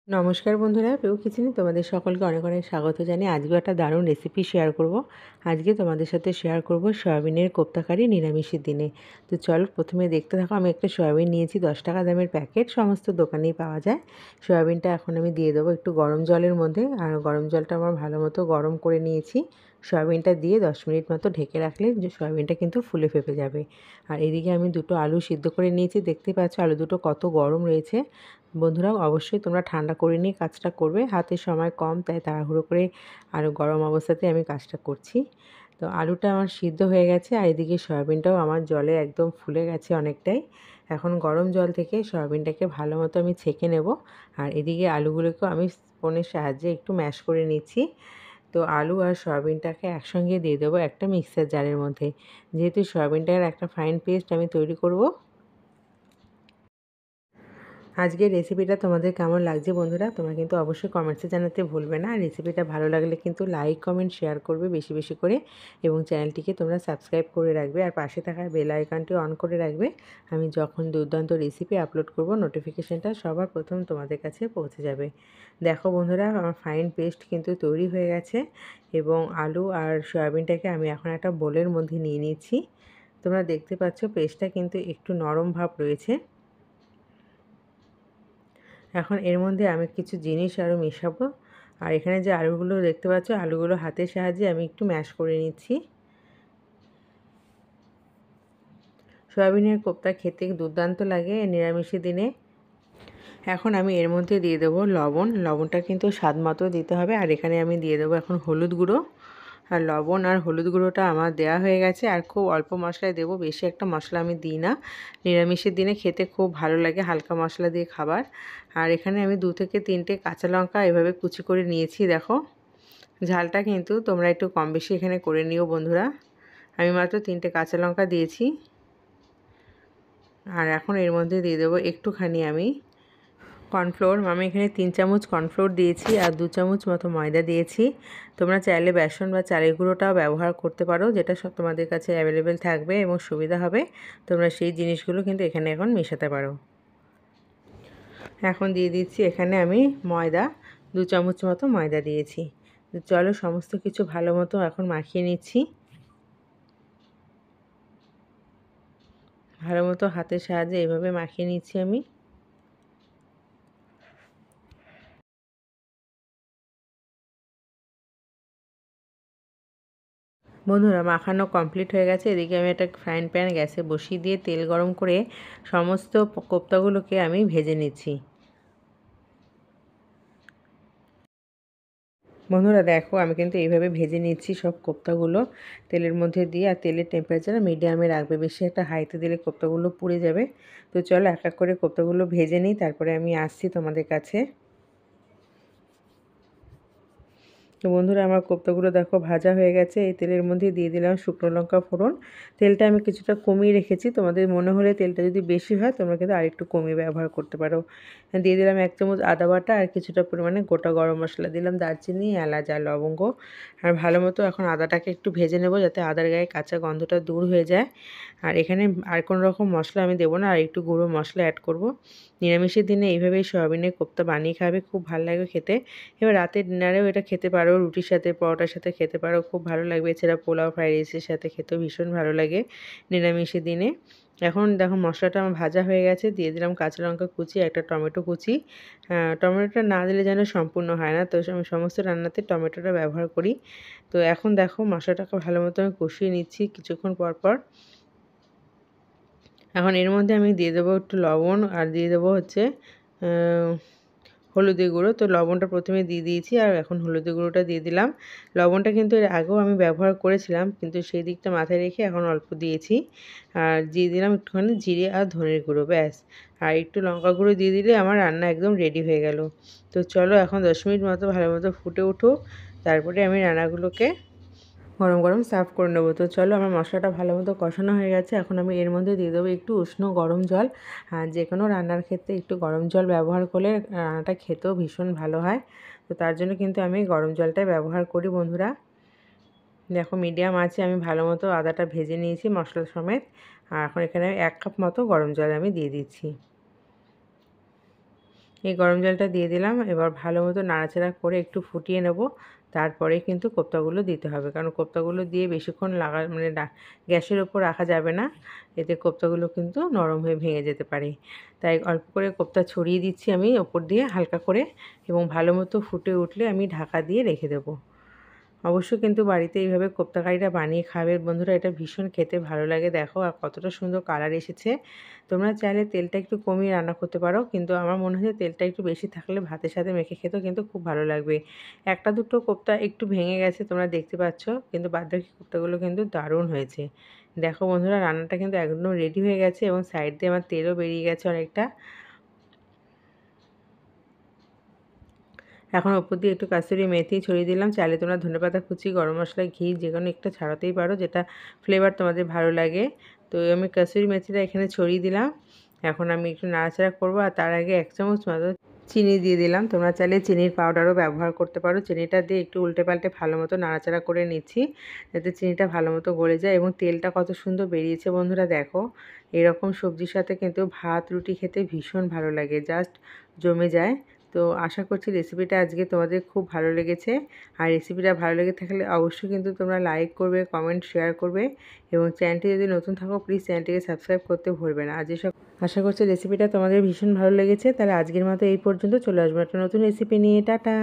নমস্কার বন্ধুরা, পেউ কিচেনে তোমাদের সকলকে অনেক অনেক স্বাগত জানিয়ে আজকে একটা দারুণ রেসিপি শেয়ার করব। আজকে তোমাদের সাথে শেয়ার করব সয়াবিনের কোপ্তা কারি নিরামিষের দিনে। তো চলো প্রথমে দেখতে থাকো। আমি একটা সয়াবিন নিয়েছি, 10 টাকা দামের প্যাকেট, সমস্ত দোকানেই পাওয়া যায়। সয়াবিনটা এখন আমি দিয়ে দেবো একটু গরম জলের মধ্যে, আর গরম জলটা আমার ভালো মতো গরম করে নিয়েছি। সয়াবিনটা দিয়ে 10 মিনিট মতো ঢেকে রাখলে যে সয়াবিনটা কিন্তু ফুলে ফেপে যাবে। আর এদিকে আমি দুটো আলু সিদ্ধ করে নিয়েছি, দেখতে পাচ্ছ আলু দুটো কত গরম রয়েছে। বন্ধুরা অবশ্যই তোমরা ঠান্ডা করে নিয়ে কাজটা করবে, হাতে সময় কম তাই তাড়াহুড়ো করে আরও গরম অবস্থাতে আমি কাজটা করছি। তো আলুটা আমার সিদ্ধ হয়ে গেছে, আর এদিকে সয়াবিনটাও আমার জলে একদম ফুলে গেছে অনেকটাই। এখন গরম জল থেকে সয়াবিনটাকে ভালো মতো আমি ছেঁকে নেব। আর এদিকে আলুগুলোকেও আমি স্পুনের সাহায্যে একটু ম্যাশ করে নিচ্ছি। তো আলু আর সয়াবিনটাকে একসঙ্গে দিয়ে দেবো একটা মিক্সার জারের মধ্যে, যেহেতু সয়াবিনটার একটা ফাইন পেস্ট আমি তৈরি করব। আজকের রেসিপিটা তোমাদের কেমন লাগছে বন্ধুরা, তোমরা কিন্তু অবশ্যই কমেন্টসে জানাতে ভুলবে না। রেসিপিটা ভালো লাগলে কিন্তু লাইক কমেন্ট শেয়ার করবে বেশি বেশি করে, এবং চ্যানেলটিকে তোমরা সাবস্ক্রাইব করে রাখবে আর পাশে থাকা বেল আইকনটি অন করে রাখবে। আমি যখন দুর্দান্ত রেসিপি আপলোড করব নোটিফিকেশানটা সবার প্রথম তোমাদের কাছে পৌঁছে যাবে। দেখো বন্ধুরা, আমার ফাইন পেস্ট কিন্তু তৈরি হয়ে গেছে, এবং আলু আর সয়াবিনটাকে আমি এখন একটা বোলের মধ্যে নিয়ে নিচ্ছি। তোমরা দেখতে পাচ্ছ পেস্টটা কিন্তু একটু নরম ভাব রয়েছে। এখন এর মধ্যে আমি কিছু জিনিস আরও মেশাবো। আর এখানে যে আলুগুলো দেখতে পাচ্ছ, আলুগুলো হাতের সাহায্যে আমি একটু ম্যাশ করে নিচ্ছি। সয়াবিনের কোপ্তা খেতে দুর্দান্ত লাগে নিরামিষের দিনে। এখন আমি এর মধ্যে দিয়ে দেবো লবণ। লবণটা কিন্তু স্বাদ মতো দিতে হবে। আর এখানে আমি দিয়ে দেবো এখন হলুদ গুঁড়ো। আর লবণ আর হলুদ গুঁড়োটা আমার দেওয়া হয়ে গেছে। আর খুব অল্প মশলায় দেবো, বেশি একটা মশলা আমি দিই না। নিরামিষের দিনে খেতে খুব ভালো লাগে হালকা মশলা দিয়ে খাবার। আর এখানে আমি 2 থেকে 3টে কাঁচা লঙ্কা এভাবে কুচি করে নিয়েছি। দেখো, ঝালটা কিন্তু তোমরা একটু কম বেশি এখানে করে নিও বন্ধুরা। আমি মাত্র 3টে কাঁচা লঙ্কা দিয়েছি। আর এখন এর মধ্যে দিয়ে দেবো একটুখানি আমি কর্নফ্লোর। আমি এখানে 3 চামচ কর্নফ্লোর দিয়েছি, আর 2 চামচ মতো ময়দা দিয়েছি। তোমরা চাইলে বেসন বা চালের গুঁড়োটাও ব্যবহার করতে পারো, যেটা সব তোমাদের কাছে অ্যাভেলেবেল থাকবে এবং সুবিধা হবে। তোমরা সেই জিনিসগুলো কিন্তু এখানে এখন মেশাতে পারো। এখন দিয়ে দিচ্ছি এখানে আমি ময়দা, 2 চামচ মতো ময়দা দিয়েছি। চলো সমস্ত কিছু ভালো মতো এখন মাখিয়ে নিচ্ছি। ভালো মতো হাতের সাহায্যে এভাবে মাখিয়ে নিচ্ছি আমি। বন্ধুরা মাখানো কমপ্লিট হয়ে গেছে। এদিকে আমি একটা ফ্রাইং প্যান গ্যাসে বসিয়ে দিয়ে তেল গরম করে সমস্ত কোপ্তাগুলোকে আমি ভেজে নিচ্ছি। বন্ধুরা দেখো, আমি কিন্তু এইভাবে ভেজে নিচ্ছি সব কোপ্তাগুলো তেলের মধ্যে দিয়ে। আর তেলের টেম্পারেচার মিডিয়ামে রাখবে, বেশি একটা হাইতে দিলে কোপ্তাগুলো পুড়ে যাবে। তো চলো এক এক করে কোপ্তাগুলো ভেজে নিই, তারপরে আমি আসছি তোমাদের কাছে। তো বন্ধুরা আমার কোপ্তাগুলো দেখো ভাজা হয়ে গেছে। এই তেলের মধ্যে দিয়ে দিলাম শুকনো লঙ্কা ফোড়ন। তেলটা আমি কিছুটা কমিয়ে রেখেছি, তোমাদের মনে হলে তেলটা যদি বেশি হয় তোমরা কিন্তু আরেকটু কমিয়ে ব্যবহার করতে পারো। দিয়ে দিলাম 1 চামচ আদা বাটা, আর কিছুটা পরিমাণে গোটা গরম মশলা দিলাম, দারচিনি, এলাচ আর লবঙ্গ। আর ভালো মতো এখন আদাটাকে একটু ভেজে নেব, যাতে আদার গায়ে কাঁচা গন্ধটা দূর হয়ে যায়। আর এখানে আর কোনো রকম মশলা আমি দেবো না, আর একটু গুঁড়ো মশলা অ্যাড করব। নিরামিষের দিনে এইভাবেই সয়াবিনের কোপ্তা বানিয়ে খাবে, খুব ভালো লাগে খেতে। এবার রাতের ডিনারেও এটা খেতে পারো, রুটির সাথে পরোটার সাথে খেতে পারো, খুব ভালো লাগবে। এছাড়া পোলাও ফ্রাইড রাইসের সাথে খেতেও ভীষণ ভালো লাগে নিরামিষের দিনে। এখন দেখো মশলাটা আমার ভাজা হয়ে গেছে, দিয়ে দিলাম কাঁচা লঙ্কা কুচি, একটা টমেটো কুচি। টমেটোটা না দিলে যেন সম্পূর্ণ হয় না, তো আমি সমস্ত রান্নাতে টমেটোটা ব্যবহার করি। তো এখন দেখো মশলাটাকে ভালো মতো আমি কষিয়ে নিচ্ছি কিছুক্ষণ পর পর। এখন এর মধ্যে আমি দিয়ে দেবো একটু লবণ, আর দিয়ে দেবো হচ্ছে হলুদের গুঁড়ো। তো লবণটা প্রথমে দিয়ে দিয়েছি, আর এখন হলুদের গুঁড়োটা দিয়ে দিলাম। লবণটা কিন্তু এর আগেও আমি ব্যবহার করেছিলাম, কিন্তু সেই দিকটা মাথায় রেখে এখন অল্প দিয়েছি। আর দিয়ে দিলাম একটুখানি জিরে আর ধনের গুঁড়ো, ব্যাস। আর একটু লঙ্কা গুঁড়ো দিয়ে দিলে আমার রান্না একদম রেডি হয়ে গেল। তো চলো এখন 10 মিনিট মতো ভালো মতো ফুটে উঠুক, তারপরে আমি রান্নাগুলোকে গরম গরম সার্ভ করে নেবো। তো চলো আমার মশলাটা ভালো মতো কষানো হয়ে গেছে। এখন আমি এর মধ্যে দিয়ে দেবো একটু উষ্ণ গরম জল। আর যে কোনো রান্নার ক্ষেত্রে একটু গরম জল ব্যবহার করলে রান্নাটা খেতেও ভীষণ ভালো হয়। তো তার জন্য কিন্তু আমি গরম জলটাই ব্যবহার করি বন্ধুরা। দেখো মিডিয়াম আছে, আমি ভালো মতো আদাটা ভেজে নিয়েছি মশলা সমেত। আর এখন এখানে 1 কাপ মতো গরম জল আমি দিয়ে দিচ্ছি। এই গরম জলটা দিয়ে দিলাম। এবার ভালো মতো নাড়াচাড়া করে একটু ফুটিয়ে নেব। তারপরে কিন্তু কোপ্তাগুলো দিতে হবে, কারণ কোপ্তাগুলো দিয়ে বেশিক্ষণ মানে গ্যাসের ওপর রাখা যাবে না, এতে কোপ্তাগুলো কিন্তু নরম হয়ে ভেঙে যেতে পারে। তাই অল্প করে কোপ্তা ছড়িয়ে দিচ্ছি আমি ওপর দিয়ে হালকা করে, এবং ভালো মতো ফুটে উঠলে আমি ঢাকা দিয়ে রেখে দেবো। অবশ্যই কিন্তু বাড়িতে এইভাবে কোপ্তা কারিটা বানিয়ে খাবে বন্ধুরা, এটা ভীষণ খেতে ভালো লাগে। দেখো আর কতটা সুন্দর কালার এসেছে। তোমরা চাইলে তেলটা একটু কমিয়ে রান্না করতে পারো, কিন্তু আমার মনে হয় তেলটা একটু বেশি থাকলে ভাতের সাথে মেখে খেতেও কিন্তু খুব ভালো লাগবে। একটা দুটো কোপ্তা একটু ভেঙে গেছে তোমরা দেখতে পাচ্ছ, কিন্তু বাদবাকি কোপ্তাগুলো কিন্তু দারুণ হয়েছে। দেখো বন্ধুরা, রান্নাটা কিন্তু একদম রেডি হয়ে গেছে এবং সাইড দিয়ে আমার তেলও বেরিয়ে গেছে অনেকটা। এখন ওপর দিয়ে একটু কাসুরি মেথি ছড়িয়ে দিলাম। চাইলে তোমরা ধনেপাতা কুচি, গরম মশলা, ঘি যে কোনো একটা ছাড়াতেই পারো, যেটা ফ্লেভার তোমাদের ভালো লাগে। তো আমি কাসুরি মেথিটা এখানে ছড়িয়ে দিলাম। এখন আমি একটু নাড়াচাড়া করবো, আর তার আগে 1 চামচ মতো চিনি দিয়ে দিলাম। তোমরা চাইলে চিনির পাউডারও ব্যবহার করতে পারো। চিনিটা দিয়ে একটু উল্টে পাল্টে ভালো মতো নাড়াচাড়া করে নিচ্ছি, যাতে চিনিটা ভালো মতো গলে যায়। এবং তেলটা কত সুন্দর বেরিয়েছে বন্ধুরা, দেখো এরকম সবজির সাথে কিন্তু ভাত রুটি খেতে ভীষণ ভালো লাগে, জাস্ট জমে যায়। তো আশা করছি রেসিপিটা আজকে তোমাদের খুব ভালো লেগেছে। আর রেসিপিটা ভালো লেগে থাকলে অবশ্যই কিন্তু তোমরা লাইক করবে, কমেন্ট, শেয়ার করবে, এবং চ্যানেলটি যদি নতুন থাকো প্লিজ চ্যানেলটিকে সাবস্ক্রাইব করতে ভুলবে না। আশা করছি রেসিপিটা তোমাদের ভীষণ ভালো লেগেছে। তাহলে আজকের মতো এই পর্যন্ত, চলে আসবো একটা নতুন রেসিপি নিয়ে। টাটা।